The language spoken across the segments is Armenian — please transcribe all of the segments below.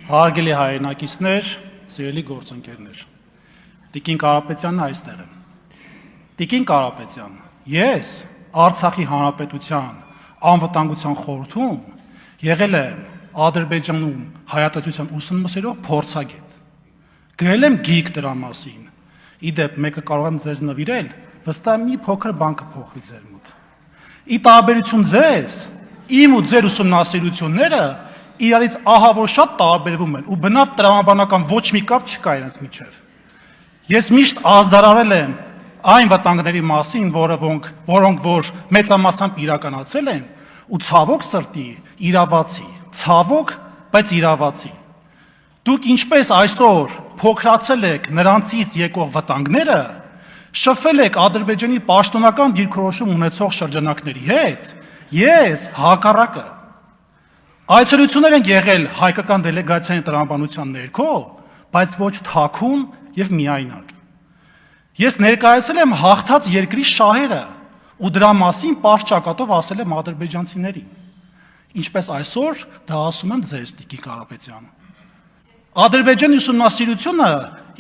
Հարգելի հայրենակիցներ, սիրելի գործընկերներ, Տիկին Կարապետյանն այստեղ է։ Տիկին Կարապետյան, ես Արցախի Հանրապետության անվտանգության խորհրդում եղել եմ Ադրբեջանում հայատյացության ուսումնասիրող փորձագետ։ Գրել եմ գիրք դրա մասին։ Իդեպ մեկը կարող եմ ձեզ նվիրել, վստահ մի փոքր բան կփոխվի ձեր մոտ։ Ի տարբերություն ձեզ, իմ ու ձեր ուսումնասիրությունները իրարից ահավոր շատ տարբերվում են ու բնավ տրամաբանական ոչ մի կապ չկա իրենց միջև։ Ես միշտ ազդարարել եմ այն վտանգների մասին, որոնք որ մեծամասամբ իրականացել են ու ցավոք սրտի իրավացի, ցավոք, բայց իրավացի։ Դուք ինչպես այսօր փոքրացել եք նրանցից եկող վտանգները, շփվել եք Ադրբեջանի պաշտոնական դիրքորոշում ունեցող շրջանակների հետ, ես հակառակը։ Այցելություններ են եղել հայկական դելեգացիայի տրամաբանության ներքո, բայց ոչ թաքուն եւ միայնակ։ Ես ներկայացել եմ հաղթած երկրի շահերը ու դրա մասին պարզ ճակատով ասել եմ ադրբեջանցիներին, ինչպես այսօր դա ասում եմ ձեզ, Տիկին Կարապետյան։ Ադրբեջանի ուսումնասիրությունը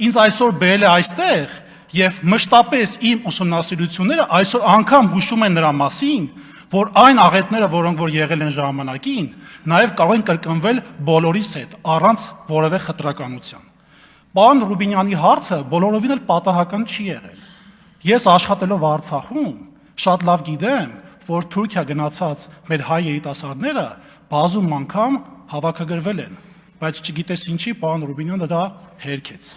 ինձ այսօր բերել է այստեղ եւ մշտապես իմ ուսումնասիրությունները այսօր անգամ հուշում են նրա մասին, որ այն աղետները, որոնք որ եղել են ժամանակին, նաև կարող են կրկնվել բոլորիս հետ, առանց որևէ խտրականության։ Պարոն Ռուբինյանի հարցը բոլորովին էլ պատահական չի եղել։ Ես աշխատելով Արցախում շատ լավ գիտեմ, որ Թուրքիա գնացած մեր հայ երիտասարդները բազում անգամ հավաքագրվել են, բայց չգիտես ինչի պարոն Ռուբինյանը դա հերքեց։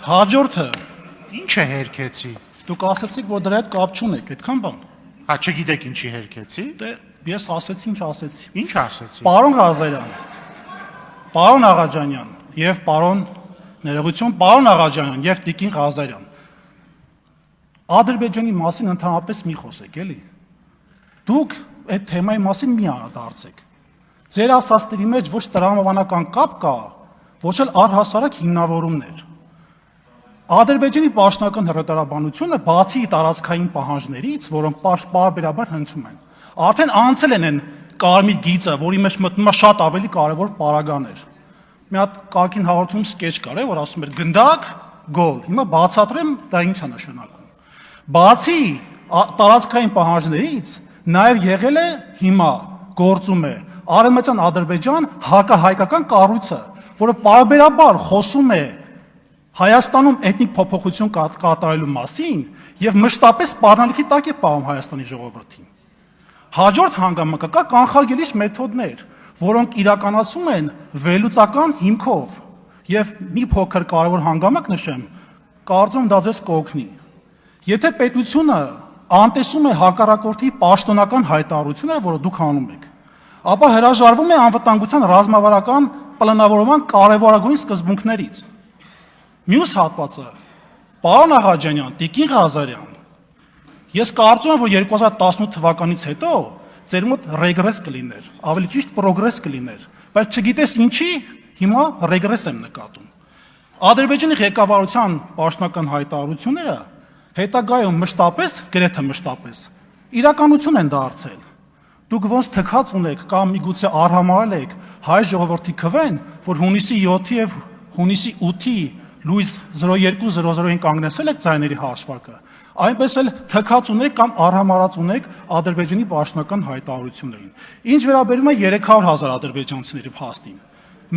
Հաջորդը, Ինչ է հերքեցի։ դուք ասացիք, որ դրա հետ կապ չունեք, այդքան բան։ Հա, չգիտեք ինչի հերքեցի։ Դե ես ասեցի, ինչ ասեցի։ Ինչ ասեցի։ Պարոն Ղազարյան, պարոն Աղաջանյան եւ պարոն ներողություն, պարոն Աղաջանյան եւ Տիկին Ղազարյան։ Ադրբեջանի մասին ընդհանրապես մի խոսեք, էլի։ Դուք այդ թեմայի մասին մի անդրադարձեք։ Ձեր ասածների մեջ ոչ տրամաբանական կապ կա, ոչ էլ առհասարակ հիմնավորումներ։ Ադրբեջանի պաշտոնական հրետորաբանությունը բացի տարածքային պահանջներից, որոնք պարբերաբար հնչում են, արդեն անցել են կարմիր գիծը, որի մեջ մտնում է շատ ավելի կարևոր պարագաներ։ Մի հատ կարգին հաղորդում սկեչ կար, որ ասում էր գնդակ, գոլ։ Հիմա բացատրեմ դա ինչ է նշանակում։ Բացի տարածքային պահանջներից, նաև եղել է հիմա գործում է Արևմտյան Ադրբեջան հակահայկական կառույցը, որը պարբերաբար խոսում է Հայաստանում էթնիկ փոփոխություն կատարելու մասին եւ մշտապես սպառնալիքի տակ է պահում Հայաստանի ժողովրդին։ Հաջորդ հանգամանքը կա կանխարգելիչ մեթոդներ, որոնք իրականացում են վերլուծական հիմքով եւ մի փոքր կարևոր հանգամանք նշեմ, կարծում դա ձեզ կօգնի։ Եթե պետությունը անտեսում է հակառակորդի պաշտոնական հայտարարությունները, որը դուք անում եք, ապա հրաժարվում է անվտանգության ռազմավարական պլանավորման կարևորագույն սկզբունքներից։ Մյուս հատվածը, պարոն Աղաջանյան, Տիկին Ղազարյան, ես կարծում եմ, որ 2018 թվականից հետո ձեր մոտ ռեգրես կլիներ, ավելի ճիշտ պրոգրես կլիներ, բայց չգիտես ինչի, հիմա ռեգրես եմ նկատում։ Ադրբեջանի ղեկավարության պաշտոնական հայտարարությունները հետագայում մշտապես, գրեթե մշտապես, իրականություն են դարձել։ Դուք ոնց թքած ունեք կամ միգուցե արհամարել եք հայ ժողովրդի քվեն, որ հունիսի 7-ի եւ հունիսի 8-ի լույս 02:00-ին կանգնեցել եք ձայների հաշվարկը, այնպես էլ թքած ունեք կամ արհամարած ունեք Ադրբեջանի պաշտոնական հայտարարություններին։ Ինչ վերաբերում է 300,000 ադրբեջանցիների փաստին,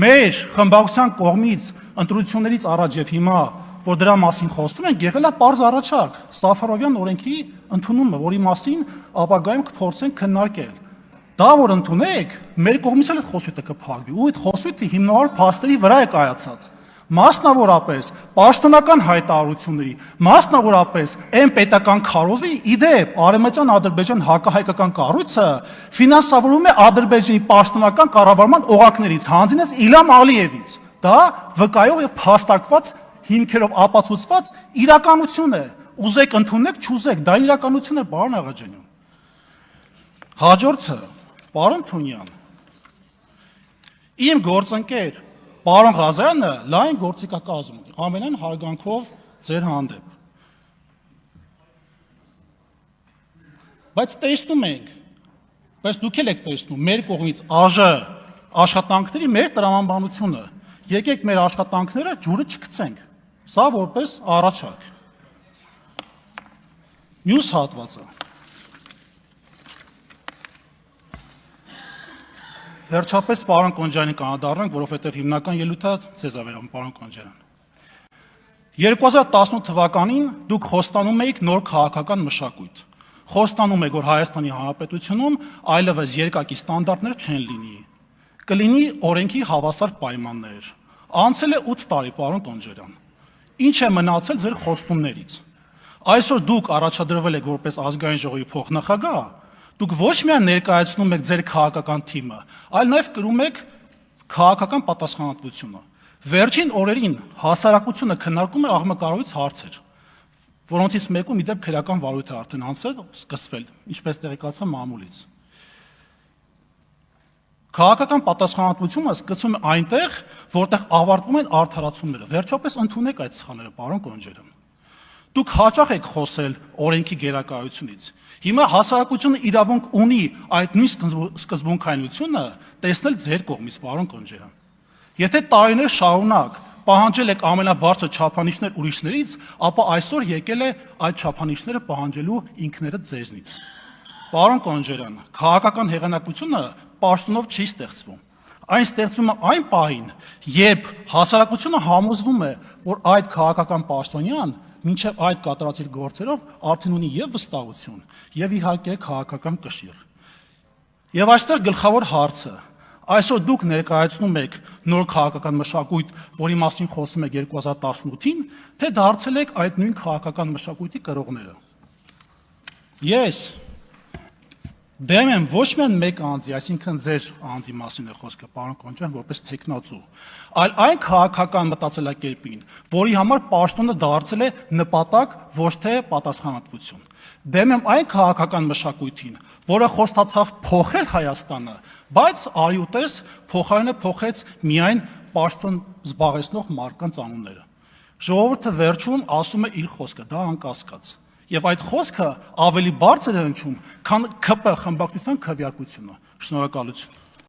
մեր խմբակցության կողմից ընտրություններից առաջ եւ հիմա, որ դրա մասին խոսում ենք, եղել է պարզ առաջարկ Սաֆարովյան օրենքի ընդունումը, որի մասին ապագայում կփորձենք քննարկել։ Դա որ ընդունեք, մեր կողմից էլ այդ խոսույթը կփակվի, ու այդ խոսույթը հիմնավոր փաստերի վրա է կայացած։ Մասնավորապես պաշտոնական հայտարարությունների, մասնավորապես այն պետական քարոզի իդեպ Արևմտյան Ադրբեջան հակահայկական կառույցը ֆինանսավորում է Ադրբեջանի պաշտոնական կառավարման օղակներից, հանձինեց Իլհամ Ալիևից։ Դա վկայող եւ փաստարկված հիմքերով ապացուցված իրականություն է։ Ուզեք ընդունեք, չուզեք, դա իրականություն է, պարոն Աղաջանյան։ Հաջորդը, պարոն Թունյան, իմ գործընկեր Պարոն Ղազարյանը լայն գործիքակազմ ունի, ամենայն հարգանքով ձեր հանդեպ։ Բայց տեսնում ենք, բայց դուք էլ եք տեսնում մեր կողմից ԱԺ աշխատանքների մեր տրամաբանությունը եկեք մեր աշխատանքները ջուրը չգցենք։ Սա որպես առաջարկ։ Մյուս հատվածը։ Վերջապես պարոն Կոնջյանի կանադառնանք, որովհետև հիմնական ելույթը ձեզ է վերաբերում, պարոն Կոնջյան։ 2018 թվականին դուք խոստանում էիք նոր քաղաքական մշակույթ։ Խոստանում եք, որ Հայաստանի Հանրապետությունում այլևս երկակի ստանդարտներ չեն լինի։ Կլինի օրենքի հավասար պայմաններ։ Անցել է 8 տարի, պարոն Կոնջյան։ Ինչ է մնացել ձեր խոստումներից։ Այսօր դուք առաջադրվել եք որպես ազգային ժողովի փոխնախագահ, դուք ոչ միայն ներկայացնում եք ձեր քաղաքական թիմը, այլ նաև կրում եք քաղաքական պատասխանատվությունը։ Վերջին օրերին հասարակությունը քննարկում է աղմկարարույց հարցեր, որոնցից մեկում իդեպ քրեական վարույթ է արդեն անցել, սկսվել, ինչպես տեղեկացա մամուլից։ Քաղաքական պատասխանատվությունը սկսվում է այնտեղ, որտեղ ավարտվում են արդարացումները։ Վերջապես ընդունեք այդ սխալները, պարոն Կոնջյան։ Դուք հաճախ եք խոսել օրենքի գերակայությունից։ Հիմա հասարակությունը իրավունք ունի այդ նույն սկզբունքայնությունը տեսնել ձեր կողմից, պարոն Կոնջյան։ Եթե տարիներ շարունակ պահանջել եք ամենաբարձր չափանիշներ ուրիշներից, ապա այսօր եկել է այդ չափանիշները պահանջելու ինքներդ ձեզնից։ Պարոն Կոնջյան, քաղաքական հեղինակությունը պաշտոնով չի ստեղծվում։ Այն ստեղծվում է այն պահին, երբ հասարակությունը համոզվում է, որ այդ քաղաքական պաշտոնյան մինչև այդ կատարած իր գործերով արդեն ունի եւ վստահություն, եւ իհարկե քաղաքական կշիռ։ Եվ այստեղ գլխավոր հարցը. այսօր դուք ներկայացնում եք նոր քաղաքական մշակույթ, որի մասին խոսում եք 2018-ին, թե դարձել եք այդ նույն քաղաքական մշակույթի կրողները։ Ես դեմ եմ ոչ միայն մեկ անձի, այսինքն ձեր անձի մասին է խոսքը, պարոն Կոնջյան, որպես տեխնացու, այլ այն քաղաքական մտածելակերպին, որի համար պաշտոնը դարձել է նպատակ, ոչ թե պատասխանատվություն։ Դեմ եմ այն քաղաքական մշակույթին, որը խոստացավ փոխել Հայաստանը, բայց արյուտես փոխարենը փոխեց միայն պաշտոն զբաղեցնող մարդկանց անունները։ Ժողովուրդը վերջում ասում է իր խոսքը, դա անկասկած։ Եվ այդ խոսքը ավելի բարձր է հնչում, քան ԿՊ խմբակցության քվեարկությունը։ Շնորհակալություն։